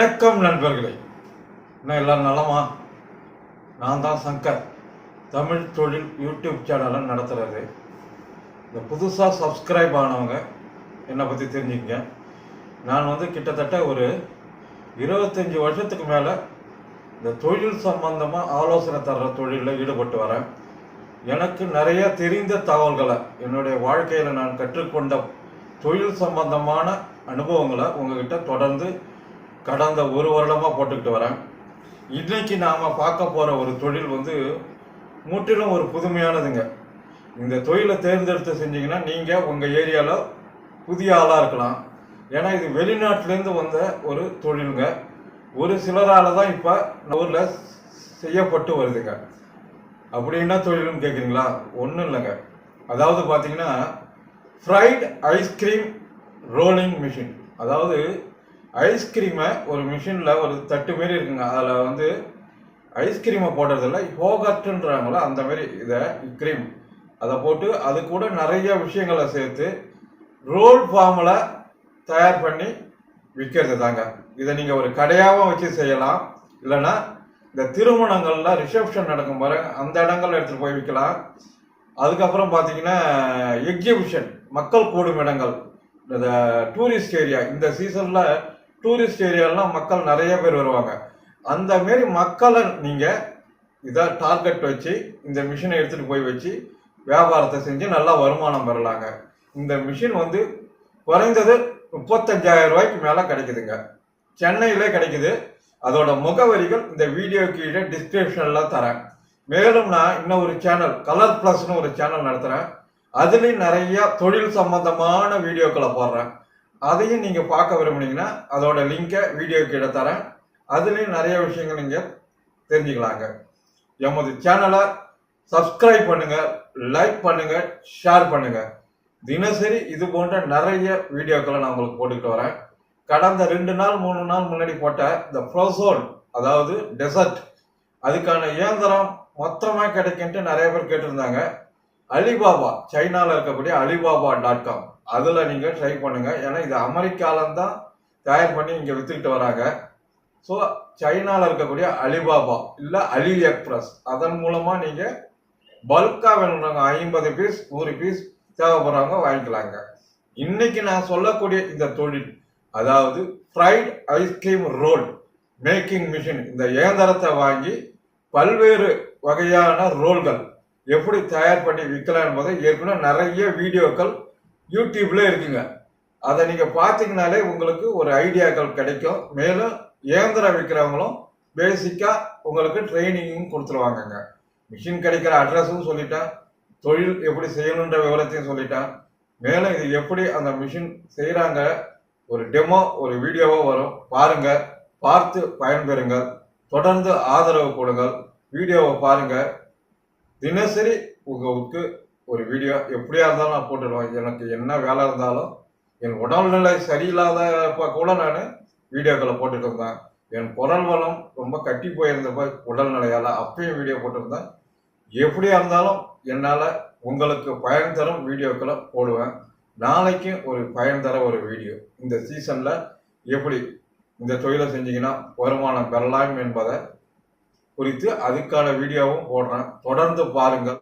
வணக்கம் நண்பர்களே, இன்னும் எல்லாம் நலமா? நான் தான் சங்கர், தமிழ் தொழில் யூடியூப் சேனலை நடத்துகிறது. இந்த புதுசாக சப்ஸ்கிரைப் ஆனவங்க என்னை பற்றி தெரிஞ்சுக்கங்க. நான் கிட்டத்தட்ட ஒரு 25 வருஷத்துக்கு மேலே இந்த தொழில் சம்பந்தமாக ஆலோசனை தர்ற தொழிலில் ஈடுபட்டு வரேன். எனக்கு நிறைய தெரிந்த தகவல்களை, என்னுடைய வாழ்க்கையில் நான் கற்றுக்கொண்ட தொழில் சம்பந்தமான அனுபவங்களை உங்ககிட்ட தொடர்ந்து கடந்த ஒரு வருடமாக போட்டுக்கிட்டு வரேன். இன்றைக்கி நாம் பார்க்க போகிற ஒரு தொழில் முற்றிலும் ஒரு புதுமையானதுங்க. இந்த தொழிலை தேர்ந்தெடுத்து செஞ்சீங்கன்னா நீங்கள் உங்கள் ஏரியாவில் புதிய ஆளாக இருக்கலாம். ஏன்னா இது வெளிநாட்டிலேருந்து வந்த ஒரு தொழிலுங்க. ஒரு சிலரால் தான் இப்போ ஊரில் செய்யப்பட்டு வருதுங்க. அப்படி என்ன தொழில்னு கேட்குறீங்களா? ஒன்றும் இல்லைங்க. அதாவது பார்த்தீங்கன்னா ஃப்ரைட் ஐஸ்கிரீம் ரோலிங் மிஷின். அதாவது ஐஸ்கிரீமை ஒரு மிஷினில் ஒரு தட்டு மாரி இருக்குங்க. அதில் ஐஸ்கிரீமை போடுறதில்ல, யோகர்ட்டுன்றாங்களோ அந்த மாதிரி இதை க்ரீம் அதை போட்டு அது கூட நிறைய விஷயங்களை சேர்த்து ரோல் ஃபார்மில் தயார் பண்ணி விற்கிறது தாங்க. இதை நீங்கள் ஒரு கடையாகவும் வச்சு செய்யலாம். இல்லைன்னா இந்த திருமணங்களில் ரிசப்ஷன் நடக்கும் பாரு, அந்த இடங்கள்ல எடுத்துகிட்டு போய் விற்கலாம். அதுக்கப்புறம் பார்த்தீங்கன்னா எக்ஸிபிஷன், மக்கள் கூடும் இடங்கள், இந்த டூரிஸ்ட் ஏரியா, இந்த சீசனில் டூரிஸ்ட் ஏரியாலாம் மக்கள் நிறைய பேர் வருவாங்க. அந்த மாரி மக்களை நீங்கள் இதை டார்கெட் வச்சு இந்த மிஷினை எடுத்துகிட்டு போய் வச்சு வியாபாரத்தை செஞ்சு நல்லா வருமானம் பெறலாங்க. இந்த மிஷின் குறைந்தது 35,000 ரூபாய்க்கு மேலே கிடைக்குதுங்க. சென்னையிலே கிடைக்குது. அதோட முகவரிகள் இந்த வீடியோ கீழே டிஸ்கிரிப்ஷனில் தரேன். மேலும் நான் இன்னும் ஒரு சேனல், கலர் ப்ளஸ்னு ஒரு சேனல் நடத்துகிறேன். அதுலேயும் நிறைய தொழில் சம்பந்தமான வீடியோக்களை போடுறேன். அதையும் நீங்கள் பார்க்க விரும்புனீங்கன்னா அதோட லிங்கை வீடியோ கீழே தரேன். அதுலேயும் நிறைய விஷயங்கள் நீங்கள் தெரிஞ்சுக்கலாங்க. எமது சேனலை சப்ஸ்கிரைப் பண்ணுங்கள், லைக் பண்ணுங்கள், ஷேர் பண்ணுங்கள். தினசரி இது போன்ற நிறைய வீடியோக்களை நான் உங்களுக்கு போட்டுக்கிட்டு வரேன். கடந்த 2 நாள் 3 நாள் முன்னாடி போட்ட இந்த ஃப்ரோசோன், அதாவது டெசர்ட், அதுக்கான இயந்திரம் மொத்தமாக கிடைக்குன்ட்டு நிறைய பேர் கேட்டிருந்தாங்க. அலிபாபா, சைனாவில் இருக்கக்கூடிய alibaba.com, அதில் நீங்கள் ட்ரை பண்ணுங்கள். ஏன்னா இது அமெரிக்காவில்தான் தயார் பண்ணி இங்கே விற்றுக்கிட்டு வராங்க. ஸோ சைனாவில் இருக்கக்கூடிய அலிபாபா இல்லை அலி எக்ஸ்பிரஸ், அதன் மூலமாக நீங்கள் பல்காக வேணும்னாங்க 50 பீஸ் 100 பீஸ் தேவைப்படுறவங்க வாங்கிக்கலாங்க. இன்னைக்கு நான் சொல்லக்கூடிய இந்த தொழில், அதாவது fried ice cream roll making machine, இந்த இயந்திரத்தை வாங்கி பல்வேறு வகையான ரோல்கள் எப்படி தயார் பண்ணி விற்கலாம் என்பதை ஏற்கனவே நிறைய வீடியோக்கள் யூடியூப்ல இருக்குங்க. அதை நீங்க பார்த்தீங்கனாலே உங்களுக்கு ஒரு ஐடியாக்கள் கிடைக்கும். மேலும் இயந்திரம் விற்கிறவங்களும் பேசிக்கா உங்களுக்கு ட்ரைனிங்கும் கொடுத்துருவாங்கங்க. மிஷின் கிடைக்கிற அட்ரஸும் சொல்லிட்டேன், தொழில் எப்படி செய்யணுன்ற விவரத்தையும் சொல்லிட்டேன். மேலும் இது எப்படி அந்த மிஷின் செய்யறாங்க ஒரு டெமோ, ஒரு வீடியோவோ வரும், பாருங்க, பார்த்து பயன்பெறுங்கள். தொடர்ந்து ஆதரவு கொடுங்கள். வீடியோவை பாருங்க. தினசரி உங்களுக்கு ஒரு வீடியோ எப்படியா இருந்தாலும் நான் போட்டுடுவேன். எனக்கு என்ன வேலை இருந்தாலும், என் உடல்நிலை சரியில்லாதப்ப கூட நான் வீடியோக்களை போட்டுட்டு இருந்தேன். என் குரல் வளம் ரொம்ப கட்டி போயிருந்தப்ப உடல்நிலையால் அப்பயும் வீடியோ போட்டிருந்தேன். எப்படியா இருந்தாலும் என்னால் உங்களுக்கு பயன் தரும் வீடியோக்களை போடுவேன். நாளைக்கு ஒரு பயன் தர ஒரு வீடியோ, இந்த சீசனில் எப்படி இந்த தொழிலை செஞ்சீங்கன்னா வருமானம் பெறலாம் என்பதை குறித்து அதுக்கான வீடியோவும் போடுறேன். தொடர்ந்து பாருங்கள்.